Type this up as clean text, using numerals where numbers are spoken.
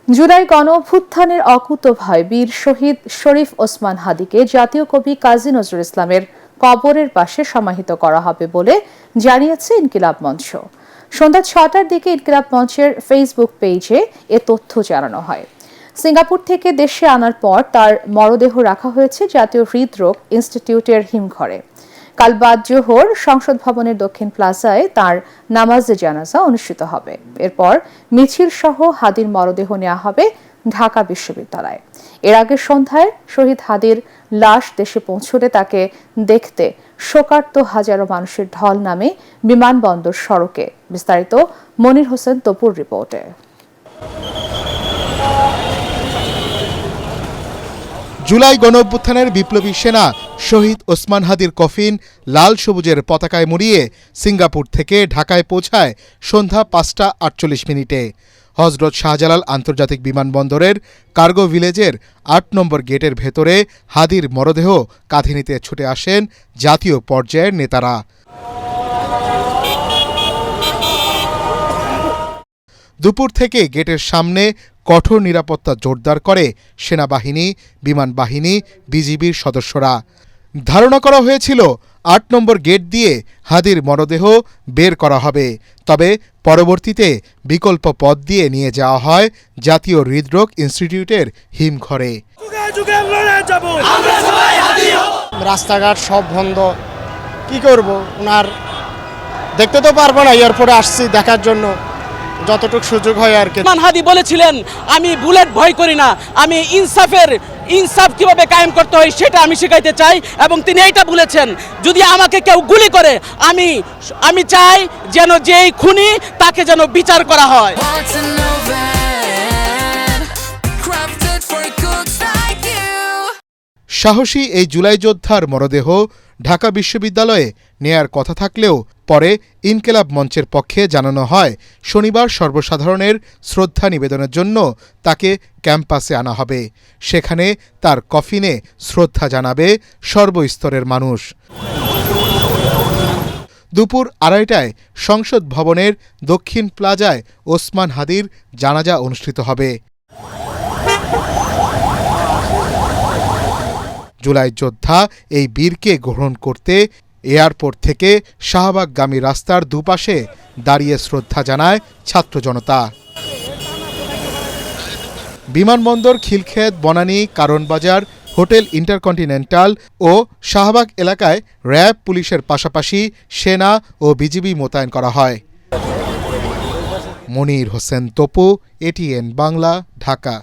জুলাই গণঅভ্যুত্থানের অকুতোভয় বীর শহীদ শরীফ ওসমান হাদিকে জাতীয় কবি কাজী নজরুল ইসলামের কবরের পাশে সমাহিত করা হবে বলে জানিয়েছে ইনকিলাব মঞ্চ। সন্ধ্যা ৬টার দিকে ইনকিলাব মঞ্চের ফেসবুক পেজে এ তথ্য জানানো হয়। সিঙ্গাপুর থেকে দেশে আনার পর তার মরদেহ রাখা হয়েছে জাতীয় হৃদরোগ ইনস্টিটিউটের হিমঘরে। কাল বাদ জোহর সংসদ ভবনের দক্ষিণ প্লাজায় তার নামাজে জানাজা অনুষ্ঠিত হবে। এরপর মিছিল সহ হাদির মরদেহ নেওয়া হবে ঢাকা বিশ্ববিদ্যালয়ে। এর আগে সন্ধ্যায় শহীদ হাদির লাশ দেশে পৌঁছলে তাকে দেখতে শোকার্ত হাজারো মানুষের ঢল নামে বিমানবন্দর সড়কে। বিস্তারিত মনির হোসেন তপুর রিপোর্টে। জুলাই গণঅভ্যুত্থানের বিপ্লবী সেনা শহীদ ওসমান হাদির কফিন লাল সবুজের পতাকায় মুড়িয়ে সিঙ্গাপুর থেকে ঢাকায় পৌঁছায় সন্ধ্যা ৫টা ৪৮ মিনিটে। হজরত শাহজালাল আন্তর্জাতিক বিমানবন্দরের কার্গো ভিলেজের ৮ নম্বর গেটের ভেতরে হাদির মরদেহ কাঁধে নিতে ছুটে আসেন জাতীয় পর্যায়ের নেতারা। দুপুর থেকে গেটের সামনে কঠোর নিরাপত্তা জোরদার করে সেনাবাহিনী, বিমান বাহিনী, বিজিবির সদস্যরা। ধারণা করা হয়েছিল ৮ নম্বর গেট দিয়ে হাদির মরদেহ বের করা হবে, তবে পরবর্তীতে বিকল্প পথ দিয়ে নিয়ে যাওয়া হয় জাতীয় হৃদরোগ ইনস্টিটিউটের হিমঘরে। রাস্তাঘাট সব বন্ধ, কি করব? ওনার দেখতে তো পারবো না, এয়ারপোর্টে আসছি দেখার জন্য, যতটুকু সুযোগ হয় আর কি। ওসমান হাদি বলেছিলেন, আমি বুলেট ভয় করি না, আমি ইনসাফ কিভাবে কায়েম করতে হয় সেটা আমি শেখাইতে চাই। এবং তিনি এইটা বলেছেন, যদি আমাকে কেউ গুলি করে আমি চাই যেন যেই খুনি তাকে যেন বিচার করা হয়। সাহসী এই জুলাই যোদ্ধার মরদেহ ঢাকা বিশ্ববিদ্যালয়ে নেয়ার কথা থাকলেও পরে ইনকিলাব মঞ্চের পক্ষে জানানো হয় শনিবার সর্বসাধারণের শ্রদ্ধা নিবেদনের জন্য তাকে ক্যাম্পাসে আনা হবে। সেখানে তার কফিনে শ্রদ্ধা জানাবে সর্বস্তরের মানুষ। দুপুর ২:৩০টায় সংসদ ভবনের দক্ষিণ প্লাজায় ওসমান হাদির জানাজা অনুষ্ঠিত হবে। জুলাই যোদ্ধা এই বীরকে গ্রহণ করতে এয়ারপোর্ট থেকে শাহবাগগামী রাস্তার দুপাশে দাঁড়িয়ে শ্রদ্ধা জানায় ছাত্র জনতা। বিমানবন্দর, খিলক্ষেত, বনানী, কারণবাজার, হোটেল ইন্টারকন্টিনেন্টাল ও শাহবাগ এলাকায় র্যাব, পুলিশের পাশাপাশি সেনা ও বিজিবি মোতায়েন করা হয়। মনির হোসেন তপু, এটিএন বাংলা, ঢাকা।